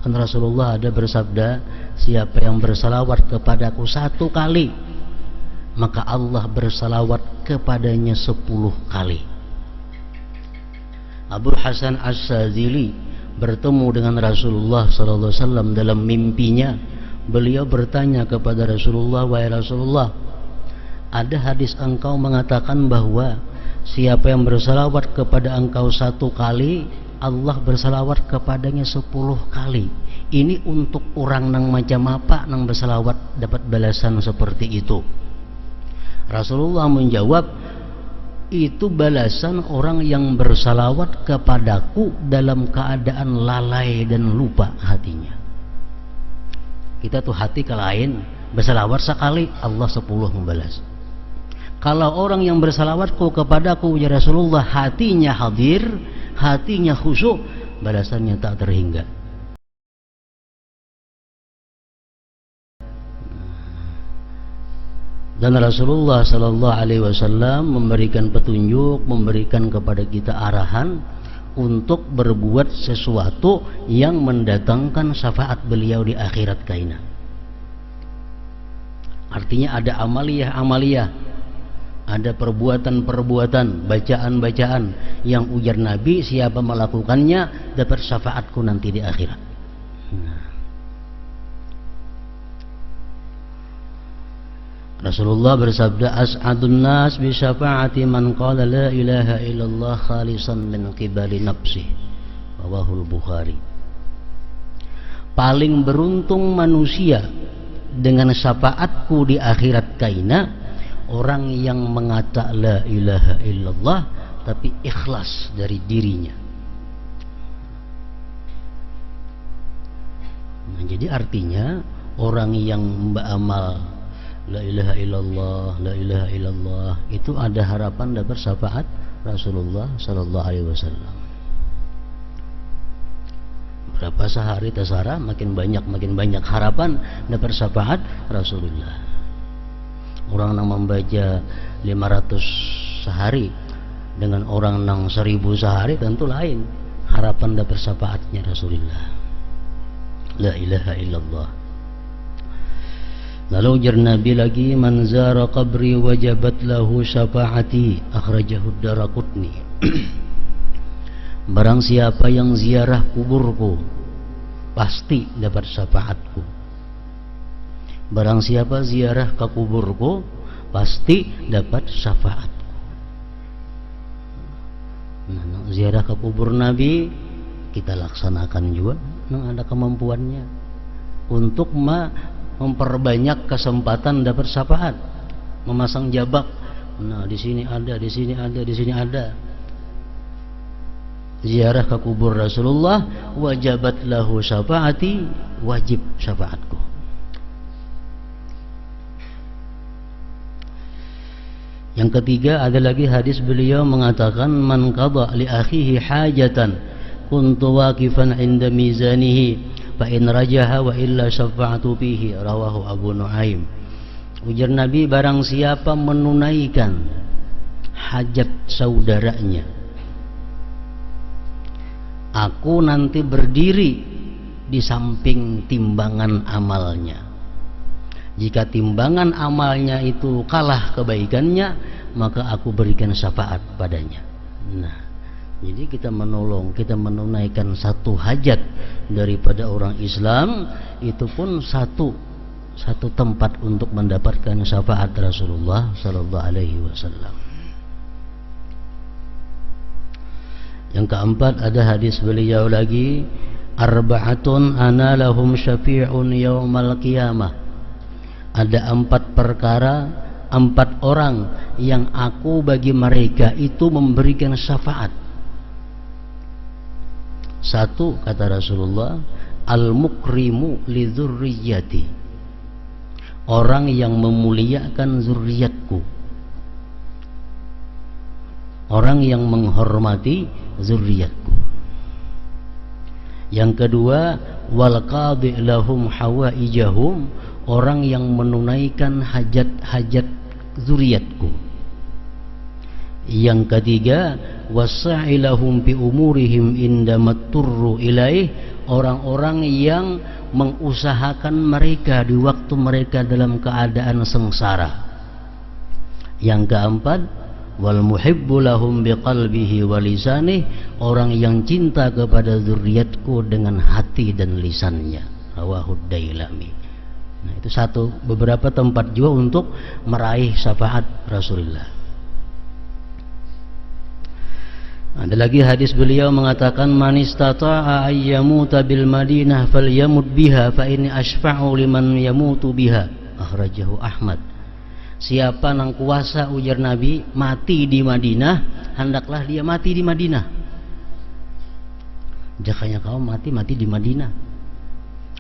Kan Rasulullah ada bersabda, siapa yang bersalawat kepadaku 1 kali, maka Allah bersalawat kepadanya 10 kali. Abu Hasan As-Sadzili bertemu dengan Rasulullah SAW dalam mimpinya. Beliau bertanya kepada Rasulullah, wahai Rasulullah, ada hadis engkau mengatakan bahwa siapa yang bersalawat kepada engkau 1 kali, Allah bersalawat kepadanya 10 kali. Ini untuk orang nang macam apa nang bersalawat dapat balasan seperti itu? Rasulullah menjawab, itu balasan orang yang bersalawat kepadaku dalam keadaan lalai dan lupa hatinya. Kita tuh hati ke lain, bersalawat sekali, Allah 10 membalas. Kalau orang yang bersalawatku kepadaku ya Rasulullah, hatinya hadir, hatinya khusyuk, balasannya tak terhingga. Dan Rasulullah Sallallahu Alaihi Wasallam memberikan petunjuk, memberikan kepada kita arahan untuk berbuat sesuatu yang mendatangkan syafaat beliau di akhirat kaina. Artinya ada amaliyah-amaliyah, ada perbuatan-perbuatan, bacaan-bacaan yang ujar Nabi, siapa melakukannya dapat syafaatku nanti di akhirat. Rasulullah bersabda, as'adun nas bi syafaati man qala la ilaha illallah khalisan min qibali nafsi. Rawahul Bukhari. Paling beruntung manusia dengan syafaatku di akhirat kaina, orang yang mengata la ilaha illallah tapi ikhlas dari dirinya. Nah, jadi artinya orang yang beramal la ilaha illallah, la ilaha illallah, itu ada harapan dapat syafaat Rasulullah Sallallahu Alaihi Wasallam. Berapa sehari tasara, makin banyak harapan dapat syafaat Rasulullah. Orang yang membaca 500 sehari dengan orang yang 1000 sehari tentu lain harapan dapat syafaatnya Rasulullah. La ilaha illallah. Lalu ujar Nabi lagi, man zara qabri wajabat lahu syafaati, akhrajahu Daraqutni. Barang siapa yang ziarah kuburku pasti dapat syafaatku. Barang siapa ziarah ke kuburku pasti dapat syafaatku. Nah, ziarah ke kubur Nabi kita laksanakan juga, ada kemampuannya untuk memperbanyak kesempatan dapat syafaat, memasang jabak. Nah, di sini ada, di sini ada, di sini ada. Ziarah ke kubur Rasulullah, wajabat lahu syafaati, wajib syafaatku. Yang ketiga ada lagi hadis beliau mengatakan, man qada li akhihi hajatan kuntu waqifan 'inda mizanihi fa in rajaha wa illa syafa'tu fihi, rawahu Abu Nuaim. Ujar Nabi, barang siapa menunaikan hajat saudaranya, aku nanti berdiri di samping timbangan amalnya. Jika timbangan amalnya itu kalah kebaikannya, maka aku berikan syafaat padanya. Nah, jadi kita menolong, kita menunaikan satu hajat daripada orang Islam, itu pun satu tempat untuk mendapatkan syafaat Rasulullah Sallallahu Alaihi Wasallam. Yang keempat ada hadis beliau lagi, arba'atun ana lahum syafi'un yaumal qiyamah. Ada 4 perkara, 4 orang yang aku bagi mereka itu memberikan syafaat. 1, kata Rasulullah, al-mukrimu li dzurriyyati, orang yang memuliakan zuriatku, orang yang menghormati zuriatku. Yang kedua, wal qadi lahum hawaijahum, orang yang menunaikan hajat-hajat zuriatku. Yang ketiga, wasa'ilahum bi umurihim indamatturru ilaih, orang-orang yang mengusahakan mereka di waktu mereka dalam keadaan sengsara. Yang keempat, wal muhibbu lahum biqalbihi wa lisanih, orang yang cinta kepada zuriatku dengan hati dan lisannya. Rawahu Dailami. Nah, itu beberapa tempat juga untuk meraih syafaat Rasulullah. Ada lagi hadis beliau mengatakan, man istata'a ayyamuta bil Madinah falyamut biha fa inni asfa'u liman yamutu biha. Akhrajahu Ahmad. Siapa nang kuasa, ujar Nabi, mati di Madinah, hendaklah dia mati di Madinah. Jakanya kau mati di Madinah,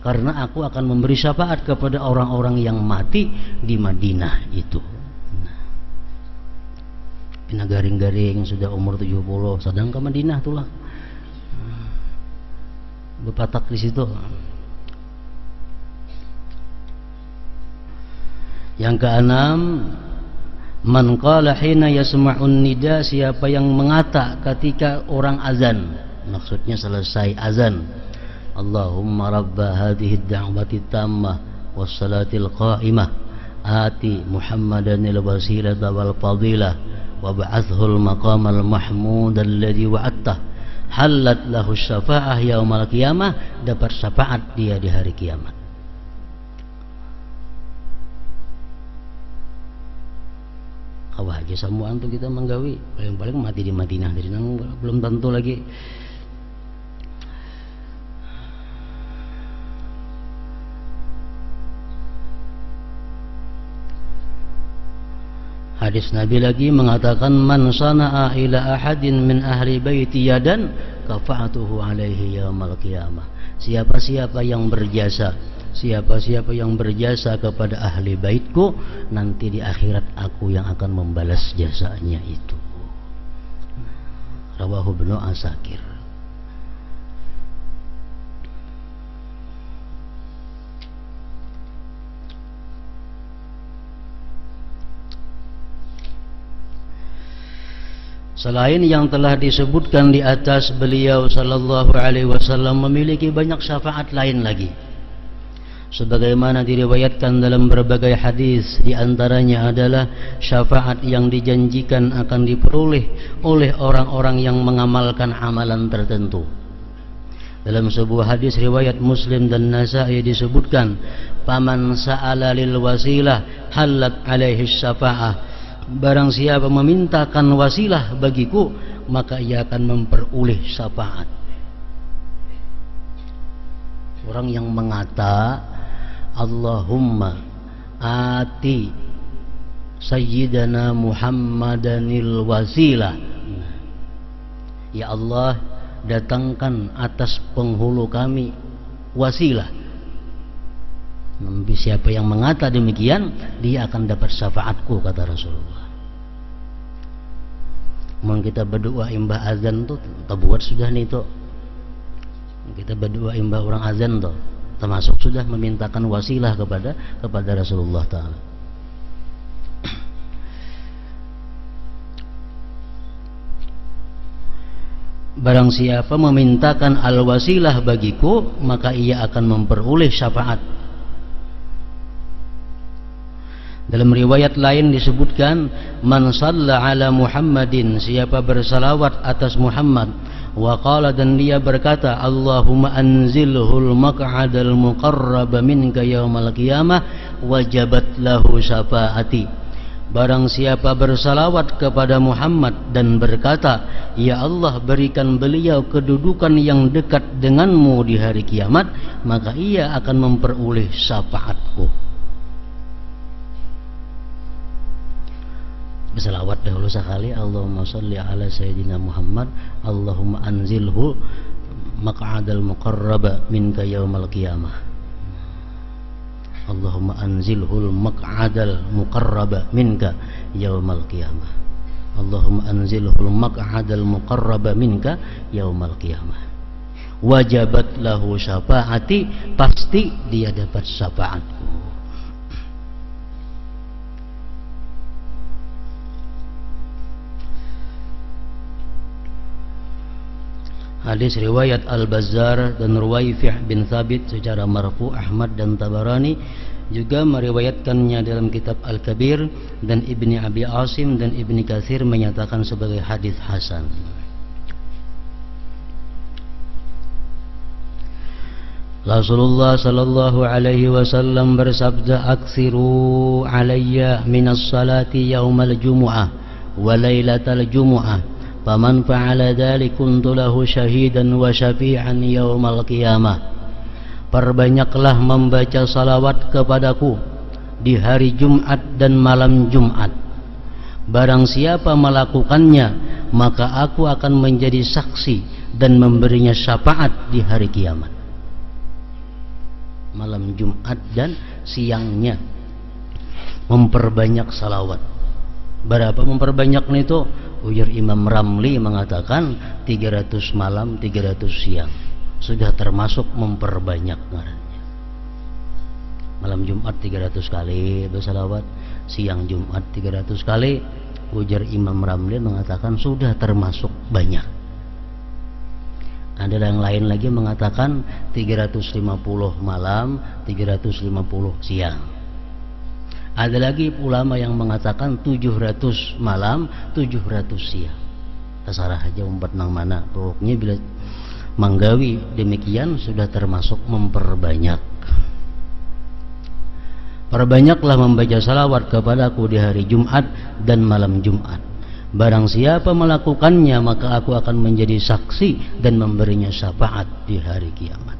karena aku akan memberi syafaat kepada orang-orang yang mati di Madinah itu. Pina garing-garing sudah umur 70 sedang ke Madinah tulah, berpatak di situ. Yang keenam, man qala hina yasma'un nida, siapa yang mengata ketika orang azan, maksudnya selesai azan, Allahumma rabba hadhihi ad-da'wati tammah was salatil qa'imah ati Muhammadanil wasilata wal fadilah wa ba'athul maqamal mahmud alladhi wa'attah halat lahu syafa'ah yaumal qiyamah, dapat syafaat dia di hari kiamat. Kawah aja samuan tuh kita menggawi, paling-paling mati di Madinah, jadi belum tentu lagi. Hadis Nabi lagi mengatakan, man sana'a ila ahadin min ahli baiti yadan kafa'atuhu alaihi yaumal qiyamah. Siapa-siapa yang berjasa, siapa-siapa yang berjasa kepada ahli baitku, nanti di akhirat aku yang akan membalas jasanya itu. Rawahu Ibnu Asakir. Selain yang telah disebutkan di atas, beliau sallallahu alaihi wasallam memiliki banyak syafaat lain lagi, sebagaimana diriwayatkan dalam berbagai hadis. Di antaranya adalah syafaat yang dijanjikan akan diperoleh oleh orang-orang yang mengamalkan amalan tertentu. Dalam sebuah hadis riwayat Muslim dan Nasa'i disebutkan, paman sa'ala lil wasilah halat alaihi syafa'ah, barang siapa memintakan wasilah bagiku, maka ia akan memperoleh syafaat. Orang yang mengata, Allahumma ati sayyidana Muhammadanil wasilah, ya Allah, datangkan atas penghulu kami wasilah. Siapa yang mengata demikian, dia akan dapat syafaatku, kata Rasulullah. Mau kita berdoa imbah azan tuh, kita buat sudah nih tuh. Kita berdoa imbah orang azan tuh, termasuk sudah memintakan wasilah kepada Rasulullah Ta'ala. Barang siapa memintakan al-wasilah bagiku, maka ia akan memperoleh syafaat. Dalam riwayat lain disebutkan, man shalla ala Muhammadin, siapa bersalawat atas Muhammad, wa qala, dan dia berkata, Allahumma anzilhul maq'adal muqarrab minka yaumal qiyamah wajabat lahu syafaati. Barang siapa bersalawat kepada Muhammad dan berkata, ya Allah, berikan beliau kedudukan yang dekat denganmu di hari kiamat, maka ia akan memperoleh syafaatku. Bersalawat dahulu sekali, Allahumma sholli ala sayyidina Muhammad, Allahumma anzilhu maq'adal muqarrab minka yaumal qiyamah. Allahumma anzilhul maq'adal muqarrab minka yaumal qiyamah. Allahumma anzilhul maq'adal muqarrab minka yaumal qiyamah. Wajabat lahu syafaati, pasti dia dapat syafaatku. Hadis riwayat Al-Bazzar dan Ruwayfi' bin Thabit secara marfu'. Ahmad dan Tabarani juga meriwayatkannya dalam kitab Al-Kabir, dan Ibni Abi Asim dan Ibni Katsir menyatakan sebagai hadis hasan. Rasulullah sallallahu alaihi wasallam bersabda, "Aksiru alayya minas salati yaumal jumu'ah wa lailatal jumu'ah. Faman fa'ala dzalik kuntu lahu syahidan wa syafi'an yaumal qiyamah." Perbanyaklah membaca salawat kepadaku di hari Jumat dan malam Jumat. Barang siapa melakukannya, maka aku akan menjadi saksi dan memberinya syafaat di hari kiamat. Malam Jumat dan siangnya memperbanyak salawat. Berapa memperbanyaknya itu? Ujar Imam Ramli mengatakan 300 malam 300 siang sudah termasuk memperbanyak ngarannya. Malam Jumat 300 kali bersalawat, siang Jumat 300 kali. Ujar Imam Ramli mengatakan sudah termasuk banyak. Ada yang lain lagi mengatakan 350 malam 350 siang. Ada lagi ulama yang mengatakan 700 malam 700 siang. Terserah aja umpet nang mana. Pokoknya bila manggawi demikian sudah termasuk memperbanyak. Perbanyaklah membaca salawat kepadaku di hari Jumat dan malam Jumat. Barang siapa melakukannya, maka aku akan menjadi saksi dan memberinya syafaat di hari kiamat.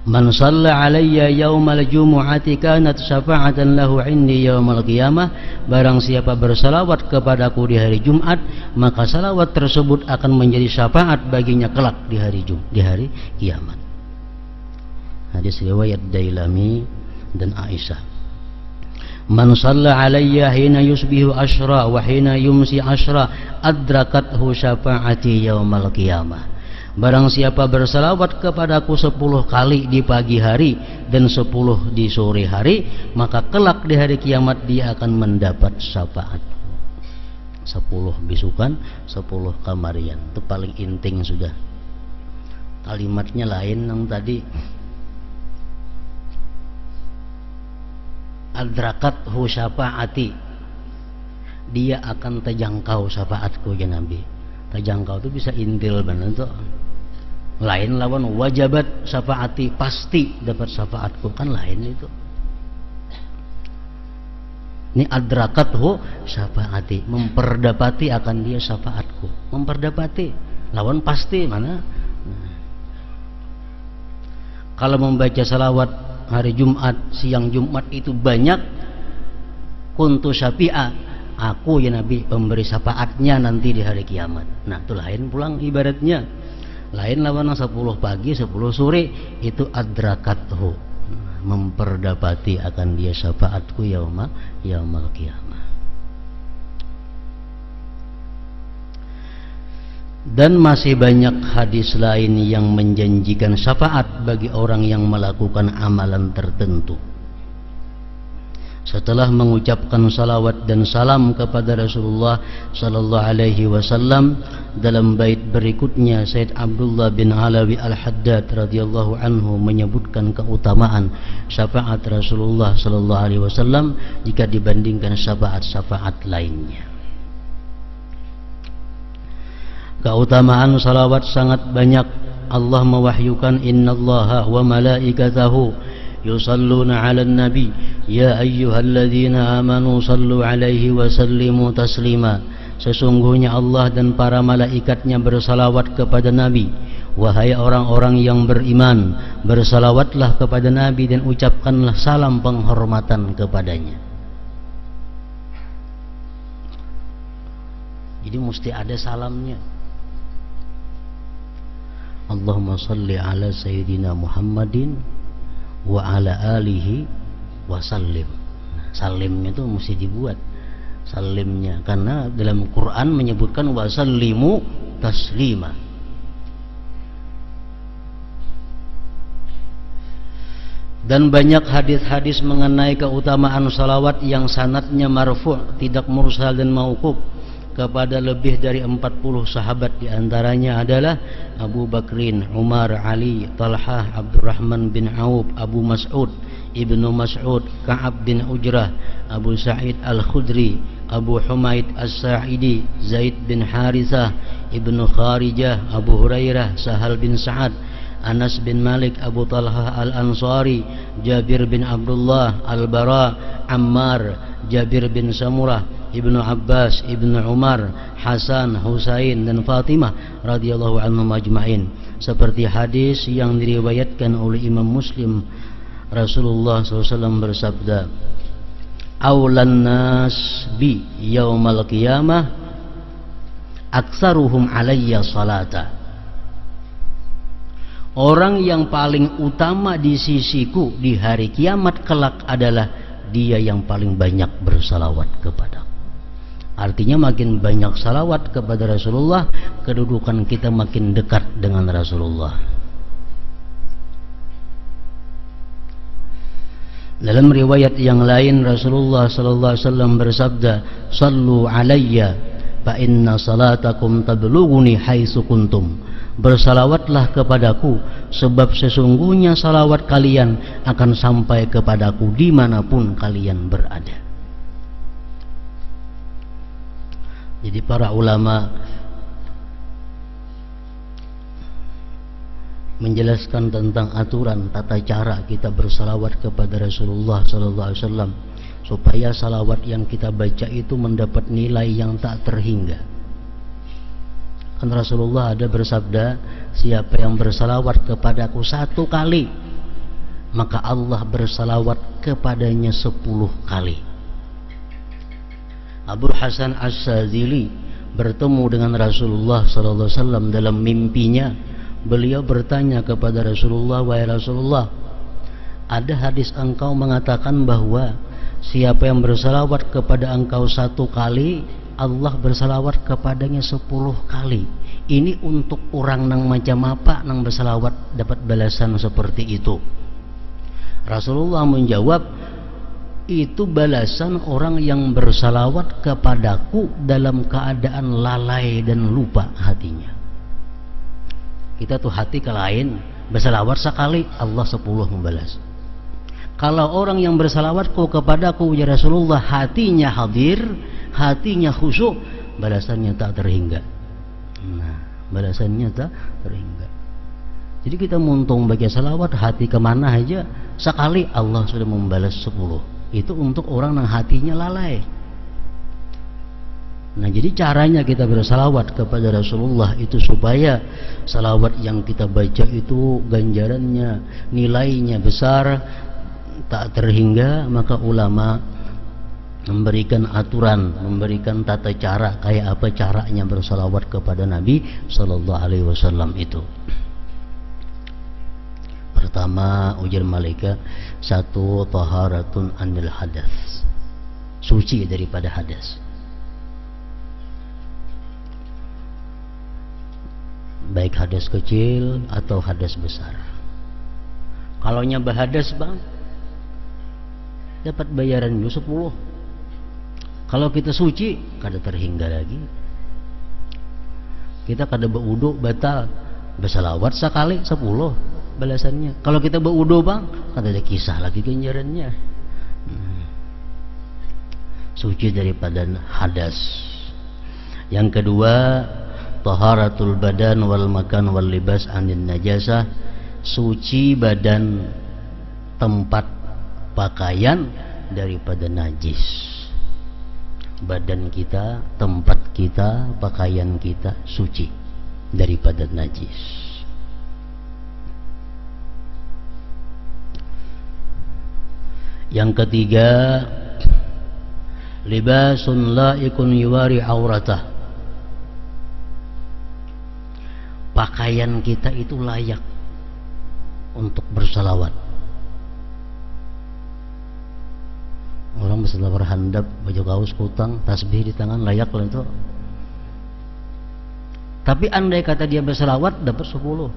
Man shalla alayya yaumal jumu'ati kanat syafa'atan lahu indi yaumal qiyamah. Barang siapa bersalawat kepadaku di hari Jumat, maka salawat tersebut akan menjadi syafaat baginya kelak di hari kiamat. Hadis riwayat Dailami dan Aisyah. Man shalla alayya hina yusbihu ashra wa hina yumsi ashra adrakathu syafa'ati yaumal qiyamah. Barang siapa bersalawat kepadaku 10 kali di pagi hari dan 10 di sore hari, maka kelak di hari kiamat dia akan mendapat syafaat. 10 bisukan, 10 kamarian. Itu paling inting sudah. Kalimatnya lain yang tadi. Adrakathu syafaati, dia akan terjangkau syafaatku ya Nabi. Terjangkau itu bisa intil benar tuh. Lain lawan wajabat syafaati, pasti dapat syafaatku, kan lain itu. Ini adrakathu syafaati, memperdapati akan dia syafaatku. Memperdapati lawan pasti mana? Kalau membaca salawat hari Jumat, siang Jumat itu banyak, kuntu syafi'a, aku ya Nabi pemberi syafaatnya nanti di hari kiamat. Nah itu lain pulang ibaratnya. Lain lawan 10 pagi 10 sore itu adrakathu, memperdapati akan dia syafaatku yaumul qiyamah. Dan masih banyak hadis lain yang menjanjikan syafaat bagi orang yang melakukan amalan tertentu. Setelah mengucapkan salawat dan salam kepada Rasulullah sallallahu alaihi wasallam, dalam bait berikutnya Said Abdullah bin Alawi Al-Haddad radhiyallahu anhu menyebutkan keutamaan syafaat Rasulullah sallallahu alaihi wasallam jika dibandingkan syafaat-syafaat lainnya. Keutamaan salawat sangat banyak. Allah mewahyukan, innallaha wa malaikatahu yusalluna 'alan nabi ya ayyuhalladzina amanu sallu 'alaihi wa sallimu taslima. Sesungguhnya Allah dan para malaikatnya bersalawat kepada Nabi. Wahai orang-orang yang beriman, bersalawatlah kepada Nabi dan ucapkanlah salam penghormatan kepadanya. Jadi mesti ada salamnya. Allahumma salli ala sayyidina Muhammadin wa ala alihi wa sallim. Salimnya itu mesti dibuat salimnya, karena dalam Quran menyebutkan wa sallimu taslima. Dan banyak hadis-hadis mengenai keutamaan salawat yang sanadnya marfu', tidak mursal dan mauquf. kepada lebih dari 40 sahabat, diantaranya adalah Abu Bakrin, Umar, Ali, Talhah, Abdurrahman bin Auf, Abu Mas'ud, Ibnu Mas'ud, Ka'ab bin Ujrah, Abu Sa'id Al-Khudri, Abu Humaid As-Sa'idi, Zaid bin Harithah, Ibnu Kharijah, Abu Hurairah, Sahal bin Sa'ad, Anas bin Malik, Abu Talhah Al-Ansari, Jabir bin Abdullah, Al-Bara, Ammar, Jabir bin Samurah, Ibnu Abbas, Ibnu Umar, Hasan, Husain dan Fatimah radhiyallahu anhum ajma'in. Seperti hadis yang diriwayatkan oleh Imam Muslim, Rasulullah SAW bersabda, "Aulan nas bi yaumal qiyamah aktsaruhum alayya salata." Orang yang paling utama di sisiku di hari kiamat kelak adalah dia yang paling banyak bersalawat kepadaku. Artinya makin banyak salawat kepada Rasulullah, kedudukan kita makin dekat dengan Rasulullah. Dalam riwayat yang lain Rasulullah sallallahu alaihi wasallam bersabda, "Shallu alayya fa inna salatakum tablughuni haitsu kuntum." Bersalawatlah kepadaku, sebab sesungguhnya salawat kalian akan sampai kepadaku dimanapun kalian berada. Jadi para ulama menjelaskan tentang aturan tata cara kita bersalawat kepada Rasulullah sallallahu alaihi wasallam supaya salawat yang kita baca itu mendapat nilai yang tak terhingga. Kan Rasulullah ada bersabda, siapa yang bersalawat kepadaku 1 kali, maka Allah bersalawat kepadanya 10 kali. Abu Hasan As-Sadzili bertemu dengan Rasulullah sallallahu alaihi wasallam dalam mimpinya. Beliau bertanya kepada Rasulullah, "Wahai Rasulullah, ada hadis engkau mengatakan bahwa siapa yang bersalawat kepada engkau 1 kali, Allah bersalawat kepadanya 10 kali. Ini untuk orang nang macam apa nang bersalawat dapat balasan seperti itu?" Rasulullah menjawab, "Itu balasan orang yang bersalawat kepadaku dalam keadaan lalai dan lupa hatinya." Kita tuh hati ke lain, bersalawat sekali, Allah 10 membalas. Kalau orang yang bersalawatku kepadaku ya Rasulullah hatinya hadir, hatinya khusyuk, balasannya tak terhingga. Nah, balasannya tak terhingga. Jadi kita muntung bagi salawat hati kemana aja, sekali Allah sudah membalas 10. Itu untuk orang yang hatinya lalai. Nah, jadi caranya kita bersalawat kepada Rasulullah itu supaya salawat yang kita baca itu ganjarannya, nilainya besar, tak terhingga. Maka ulama memberikan aturan, memberikan tata cara kayak apa caranya bersalawat kepada Nabi sallallahu alaihi wasallam itu. Pertama, ujar malaikat, 1, taharatun anil hadas, suci daripada hadas. Baik hadas kecil atau hadas besar. Kalau nyambah hadas bang, dapat bayaran 10. Kalau kita suci, kada terhingga lagi. Kita kada berwudu batal, bersalawat sekali 10 balasannya. Kalau kita berwudu bang, kada ada kisah lagi ganjarannya. Suci daripada hadas. Yang kedua, taharatul badan wal makan wal libas anin najasah, suci badan, tempat, pakaian daripada najis. Badan kita, tempat kita, pakaian kita suci daripada najis. Yang ketiga, libasun laikun yuwari auratah, pakaian kita itu layak untuk bersalawat. Orang bersalawat handap, baju kaos kutang, tasbih di tangan, layak lah itu. Tapi andai kata dia bersalawat dapat 10.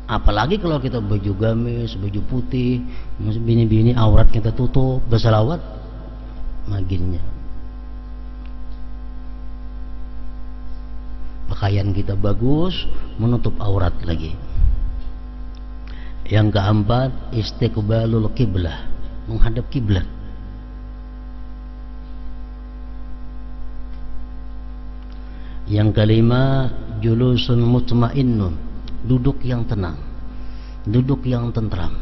Apalagi kalau kita baju gamis, baju putih, bini-bini aurat kita tutup, bersalawat maginnya. pakaian kita bagus, menutup aurat lagi. Yang keempat, istiqbalul qiblah, menghadap kiblat. Yang kelima, julusun mutmainnun, duduk yang tenang, duduk yang tentram.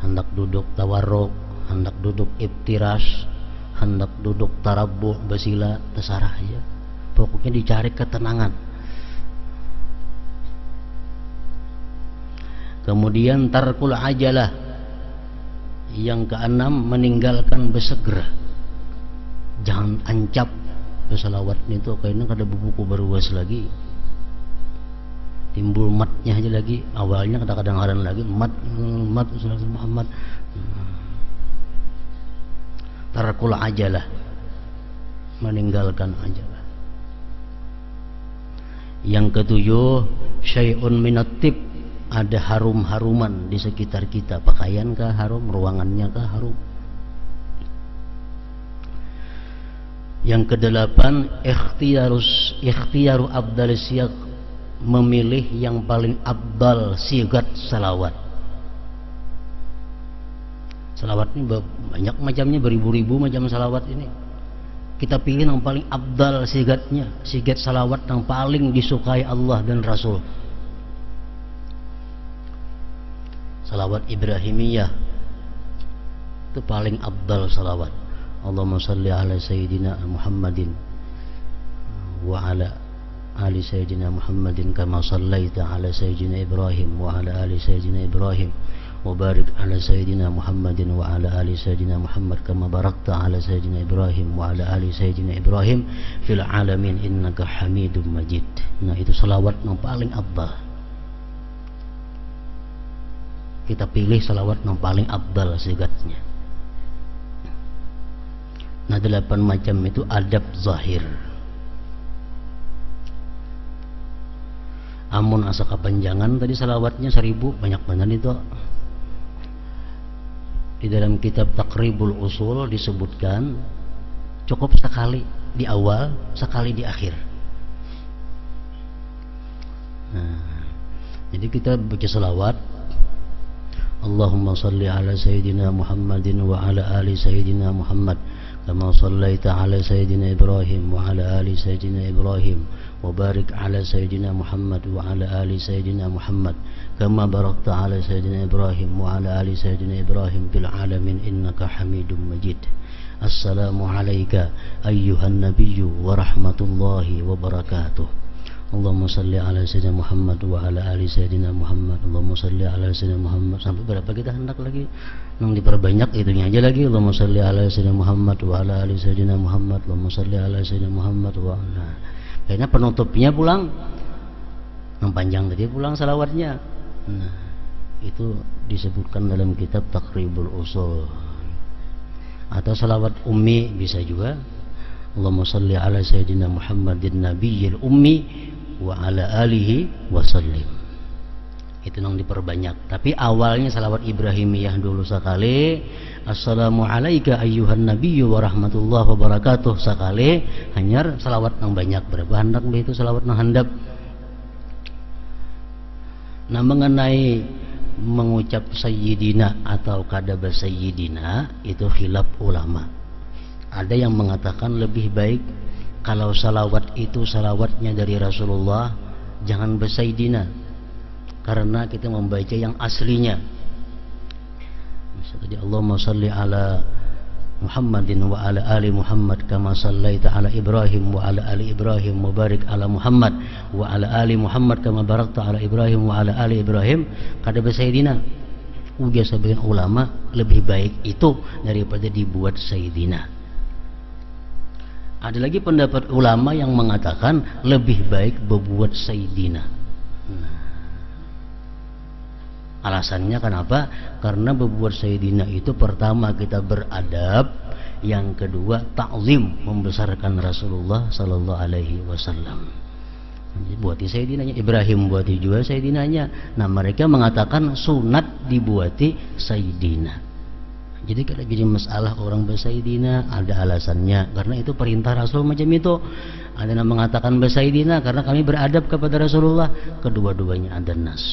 Hendak duduk tawarruk, hendak duduk iftirash, hendak duduk tarabbuh, basila, terserah aja. Pokoknya dicari ketenangan. Kemudian tarkul ajalah. Yang keenam, meninggalkan bersegera. Jangan ancap bersalawat itu, kayaknya ada buku beruas lagi. Timbul matnya aja lagi, awalnya kadang-kadang haran lagi mat Muhammad. Tarkul ajalah, meninggalkan ajalah. Yang ketujuh, syai'un minat tib, ada harum-haruman di sekitar kita, pakaian kah harum, ruangannya kah harum. Yang kedelapan, ikhtiyaru abdal siyaq, memilih yang paling abdal sigat salawat. Salawat ini banyak macamnya, beribu-ribu macam salawat ini. Kita pilih yang paling abdal sigatnya, sigat salawat yang paling disukai Allah dan Rasul. Salawat Ibrahimiyah itu paling abdal salawat. Allahumma salli ala sayyidina Muhammadin wa ala ali sayyidina Muhammadin kama sallaita ala sayyidina Ibrahim wa ala ali sayyidina Ibrahim wa barik ala sayyidina Muhammadin wa ala ali sayyidina Muhammad kama barakta ala sayyidina Ibrahim wa ala ali sayyidina Ibrahim fil alamin innaka Hamidum Majid. Nah, itu salawat yang paling abdal. Kita pilih salawat yang paling abdal sigatnya. Nah, 8 macam itu adab zahir. Amun asa kepanjangan tadi salawatnya 1000, banyak benar itu. Di dalam kitab Taqribul Usul disebutkan cukup sekali di awal, sekali di akhir. Nah, jadi kita baca salawat, Allahumma salli ala sayyidina Muhammadin wa ala ali sayyidina Muhammad kama sallaita ala sayyidina Ibrahim wa ala ali sayyidina Ibrahim wa barik ala sayyidina Muhammad wa ala ali sayyidina Muhammad kama barakta ala sayyidina Ibrahim wa ala ali sayyidina Ibrahim fil alamin innaka Hamidum Majid. Assalamu alayka ayyuhan nabiyyu wa rahmatullahi wa barakatuh. Allahumma salli ala sayyidina Muhammad wa ala ali sayyidina Muhammad. Allahumma salli ala sayyidina Muhammad. Sampai berapa kita hendak lagi? Nang diperbanyak itunya aja lagi. Allahumma salli ala sayyidina Muhammad wa ala ali sayyidina Muhammad. Allahumma salli ala sayyidina Muhammad wa ala. Kayaknya penutupnya pulang. Yang panjang tadi pulang salawatnya. Nah, itu disebutkan dalam kitab Taqribul Usul. Atau salawat ummi bisa juga. Allahumma salli ala sayyidina Muhammadin nabiyil ummi wa ala alihi wa sallim. Itu yang diperbanyak. Tapi awalnya salawat Ibrahimiyah dulu sekali. Assalamu alayka ayyuhan nabiyyu wa rahmatullahi wa barakatuh sekali. Hanya salawat yang banyak. Berapa hendak itu salawat yang handap. Nah, mengenai mengucap sayyidina atau kadaba sayyidina itu khilaf ulama. Ada yang mengatakan lebih baik kalau salawat itu salawatnya dari Rasulullah, jangan bersayyidina, karena kita membaca yang aslinya. Misalnya Allahumma salli ala Muhammadin wa ala ali Muhammad kama sallaita ala Ibrahim wa ala ali Ibrahim wa barik ala Muhammad wa ala ali Muhammad kama barakta ala Ibrahim wa ala ali Ibrahim kada bersayyidina. Ujar sebagian ulama lebih baik itu daripada dibuat sayyidina. Ada lagi pendapat ulama yang mengatakan lebih baik berbuat sayyidina. Alasannya kenapa? Karena berbuat sayyidina itu pertama kita beradab, yang kedua ta'zim, membesarkan Rasulullah sallallahu alaihi wasallam. Buati sayyidinanya, Ibrahim buati juga sayyidinanya. Nah, mereka mengatakan sunat dibuati sayyidina. Jadi kalau jadi masalah orang bersayyidina ada alasannya, karena itu perintah Rasul macam itu. Ada yang mengatakan bersayyidina karena kami beradab kepada Rasulullah. Kedua-duanya ada nas.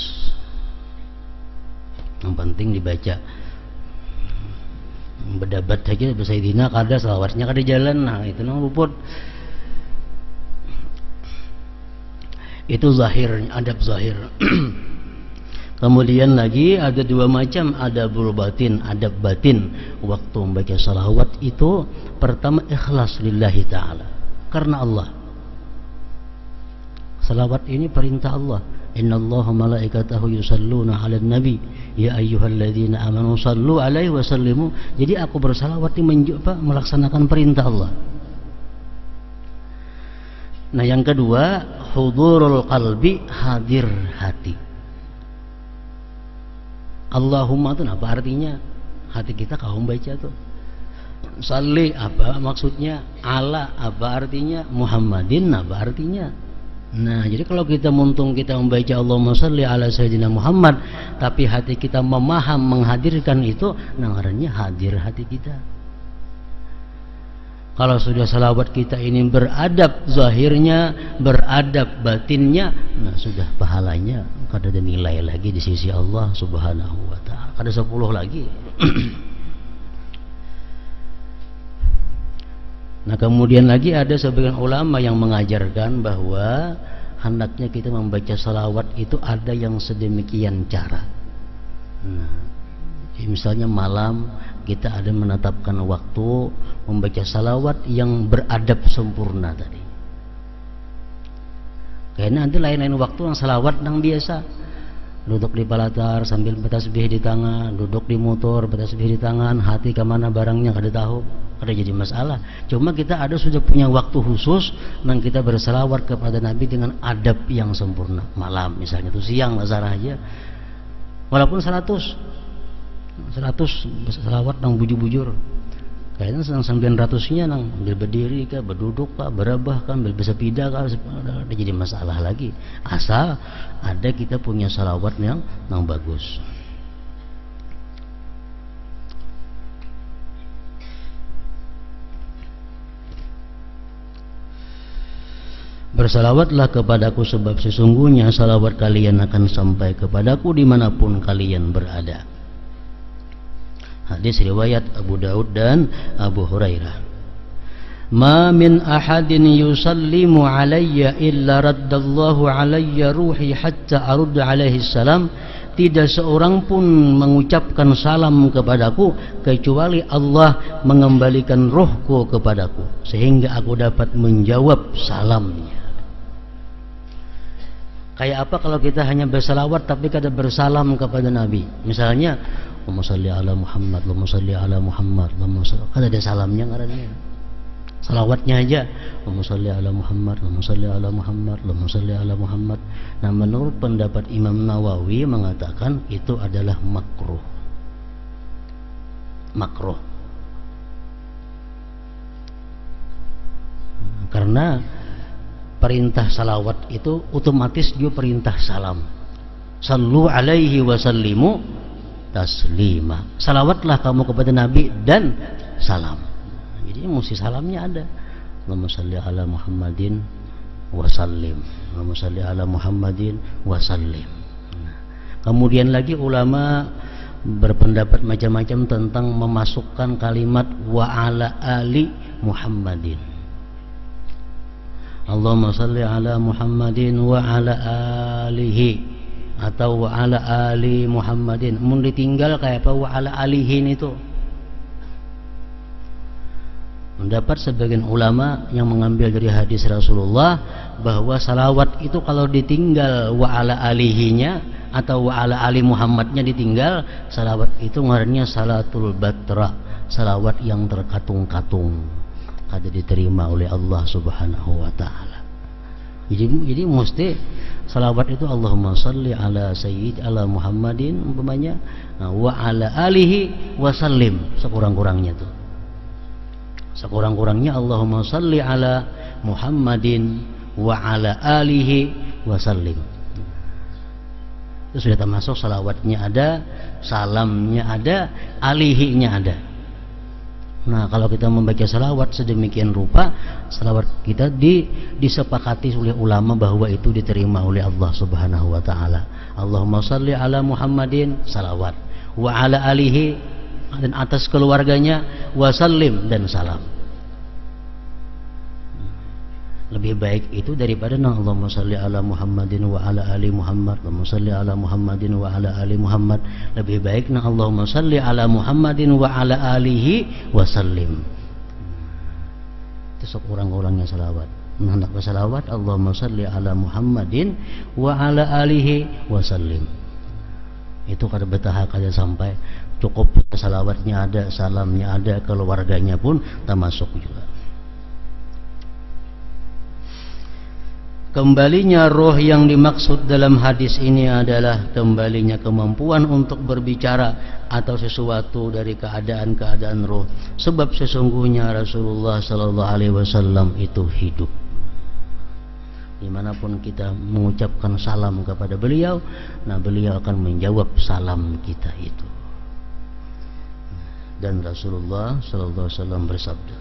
Yang penting dibaca. Berdebat saja bersayyidina kada selawatnya kada jalan. Nah itu nang luput. Itu zahirnya, adab zahir. Kemudian lagi ada dua macam adabul batin, adab batin. Waktu membaca salawat itu pertama ikhlas lillahi ta'ala, karena Allah. Salawat ini perintah Allah. Innallaha malaikatahu yusalluna 'alan nabi ya ayyuhalladzina amanu sallu 'alaihi wa sallimu. Jadi aku bersalawat ini melaksanakan perintah Allah. Nah yang kedua hudurul qalbi, hadir hati. Allahumma itu apa artinya? Hati kita kaum baca tuh. Salli apa maksudnya? Ala apa artinya? Muhammadin apa artinya? Nah jadi kalau kita muntung kita membaca Allahumma salli ala sayyidina Muhammad, tapi hati kita memaham menghadirkan itu, namanya hadir hati kita. Kalau sudah salawat kita ini beradab zahirnya, beradab batinnya, nah sudah pahalanya kada ada nilai lagi di sisi Allah Subhanahu wa taala. Ada 10 lagi. Nah, kemudian lagi ada sebagian ulama yang mengajarkan bahwa hendaknya kita membaca salawat itu ada yang sedemikian cara. Nah, misalnya malam kita ada menetapkan waktu membaca salawat yang beradab sempurna tadi. Kayaknya nanti lain-lain waktu yang salawat yang biasa, duduk di palatar sambil bertasbih di tangan, duduk di motor bertasbih di tangan, hati kemana barangnya kada tahu, kada jadi masalah. Cuma kita ada sudah punya waktu khusus yang kita bersalawat kepada Nabi dengan adab yang sempurna. Malam misalnya itu siang lazarah aja, walaupun 100 salawat nang bujur-bujur, kayaknya sedang 900-nya nang berdiri kah, berduduk kah, berabah kah, bersepeda kah, ada jadi masalah lagi. Asal ada kita punya salawat yang bagus. Bersalawatlah kepadaku sebab sesungguhnya salawat kalian akan sampai kepadaku dimanapun kalian berada. Hadis riwayat Abu Daud dan Abu Hurairah. Ma min ahadin yusallimu alayya illa raddallahu alayya ruhi hatta arud alaihi salam. Tidak seorang pun mengucapkan salam kepadaku kecuali Allah mengembalikan rohku kepadaku sehingga aku dapat menjawab salamnya. Kayak apa kalau kita hanya bersalawat tapi kada bersalam kepada Nabi? Misalnya Allahumma salli ala Muhammad, Allahumma salli ala Muhammad, Allahumma salli, kada ada salamnya ngarannya. Salawatnya aja Allahumma salli ala Muhammad, Allahumma salli ala Muhammad, Allahumma salli ala Muhammad. Nah menurut pendapat Imam Nawawi mengatakan itu adalah makruh. Makruh. Karena perintah salawat itu otomatis dia perintah salam. Sallu alaihi wa sallimu taslima. Salawatlah kamu kepada Nabi dan salam. Jadi mesti salamnya ada. Allahumma salli ala Muhammadin wa sallim. Allahumma salli ala Muhammadin wa sallim. Nah, kemudian lagi ulama berpendapat macam-macam tentang memasukkan kalimat wa ala ali Muhammadin. Allahumma salli ala Muhammadin wa ala alihi, atau wa ala ali Muhammadin. Mun ditinggal kayak apa wa ala alihin itu. Mendapat sebagian ulama yang mengambil dari hadis Rasulullah bahwa salawat itu kalau ditinggal wa ala alihinya atau wa ala ali Muhammadnya ditinggal, salawat itu ngarannya salatul batra, salawat yang terkatung-katung, kada diterima oleh Allah Subhanahu wa taala. Jadi mesti salawat itu Allahumma salli ala sayyid ala Muhammadin umpamanya, nah, wa ala alihi wa sallim sekurang-kurangnya tuh. Sekurang-kurangnya Allahumma salli ala Muhammadin wa ala alihi wa sallim. Itu sudah termasuk salawatnya ada, salamnya ada, alihinya ada. Nah, kalau kita membaca salawat sedemikian rupa, salawat kita disepakati oleh ulama bahwa itu diterima oleh Allah Subhanahu wa taala. Allahumma shalli ala Muhammadin, salawat, wa ala alihi, dan atas keluarganya, wa sallim, dan salam. Lebih baik itu daripada Allahumma shalli ala Muhammadin wa ala ali Muhammad, Allahumma shalli ala Muhammadin wa ala ali Muhammad. Lebih baik Allahumma shalli ala Muhammadin wa ala alihi wa sallim. Itu sekurang-kurangnya salawat. Hendak bersalawat, Allahumma shalli ala Muhammadin wa ala alihi wa sallim. Itu kada betah kada sampai cukup salawatnya ada, salamnya ada, keluarganya pun termasuk juga. Kembalinya roh yang dimaksud dalam hadis ini adalah kembalinya kemampuan untuk berbicara atau sesuatu dari keadaan-keadaan roh. Sebab sesungguhnya Rasulullah Sallallahu Alaihi Wasallam itu hidup. Dimanapun kita mengucapkan salam kepada beliau, nah beliau akan menjawab salam kita itu. Dan Rasulullah Sallallahu Alaihi Wasallam bersabda,